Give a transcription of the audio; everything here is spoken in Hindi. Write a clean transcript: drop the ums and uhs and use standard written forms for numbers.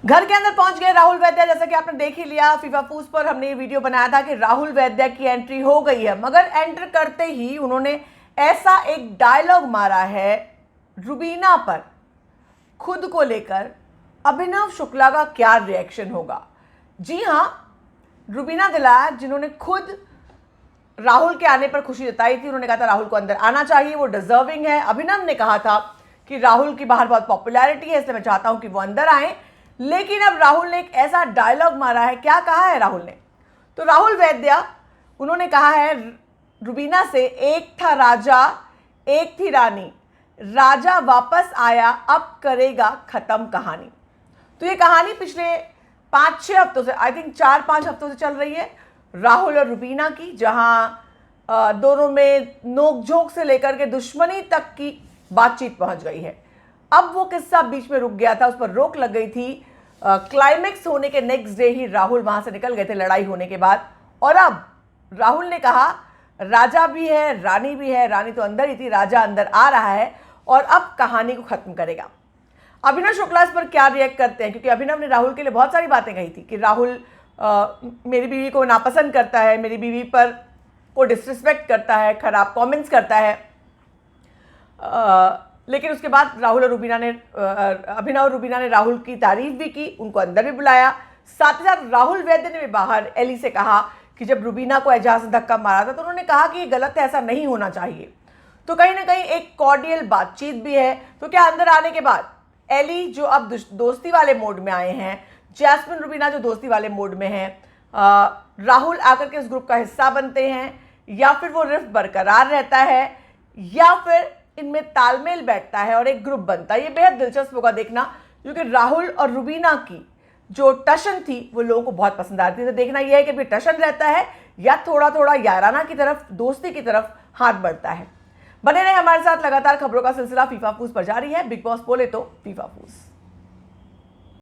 घर के अंदर पहुंच गए राहुल वैद्य। जैसा कि आपने देख ही लिया, फीफा फूस पर हमने ये वीडियो बनाया था कि राहुल वैद्य की एंट्री हो गई है, मगर एंटर करते ही उन्होंने ऐसा एक डायलॉग मारा है रुबीना पर, खुद को लेकर अभिनव शुक्ला का क्या रिएक्शन होगा। जी हां, रुबीना दिलार जिन्होंने खुद राहुल के आने पर खुशी जताई थी, उन्होंने कहा था राहुल को अंदर आना चाहिए, वो डिजर्विंग है। अभिनव ने कहा था कि राहुल की बाहर बहुत पॉपुलैरिटी है, इसलिए मैं चाहता हूं कि वो अंदर आए। लेकिन अब राहुल ने एक ऐसा डायलॉग मारा है। क्या कहा है राहुल ने? तो राहुल वैद्य उन्होंने कहा है रुबीना से, एक था राजा एक थी रानी, राजा वापस आया अब करेगा खत्म कहानी। तो ये कहानी पिछले 5-6 हफ्तों से, आई थिंक 4-5 हफ्तों से चल रही है राहुल और रुबीना की, जहां दोनों में नोकझोंक से लेकर के दुश्मनी तक की बातचीत पहुंच गई है। अब वो किस्सा बीच में रुक गया था, उस पर रोक लग गई थी। क्लाइमेक्स होने के नेक्स्ट डे ही राहुल वहां से निकल गए थे लड़ाई होने के बाद। और अब राहुल ने कहा राजा भी है रानी भी है, रानी तो अंदर ही थी, राजा अंदर आ रहा है और अब कहानी को खत्म करेगा। अभिनव शुक्ला इस पर क्या रिएक्ट करते हैं? क्योंकि अभिनव ने राहुल के लिए बहुत सारी बातें कही थी कि राहुल मेरी बीवी को नापसंद करता है, मेरी बीवी पर को डिसरिस्पेक्ट करता है, खराब कमेंट्स करता है। लेकिन उसके बाद राहुल और रुबीना ने अभिनव और रुबीना ने राहुल की तारीफ भी की, उनको अंदर भी बुलाया। साथ ही साथ राहुल वैद्य ने भी बाहर एली से कहा कि जब रुबीना को एजाज ने धक्का मारा था तो उन्होंने कहा कि ये गलत है, ऐसा नहीं होना चाहिए। तो कहीं ना कहीं एक कॉर्डियल बातचीत भी है। तो क्या अंदर आने के बाद एली जो अब दोस्ती वाले मोड में आए हैं, जैस्मिन रुबीना जो दोस्ती वाले मोड में हैं, राहुल आकर के इस ग्रुप का हिस्सा बनते हैं, या फिर वो रिफ्ट बरकरार रहता है, या फिर इनमें तालमेल बैठता है और एक ग्रुप बनता है। ये बेहद दिलचस्प होगा देखना, क्योंकि राहुल और रुबीना की जो टशन थी वो लोगों को बहुत पसंद आती है। तो देखना यह है कि टशन रहता है या थोड़ा थोड़ा याराना की तरफ, दोस्ती की तरफ हाथ बढ़ता है। बने रहे हमारे साथ, लगातार खबरों का सिलसिला फीफा फूस पर जारी है। बिग बॉस बोले तो फीफा फूस।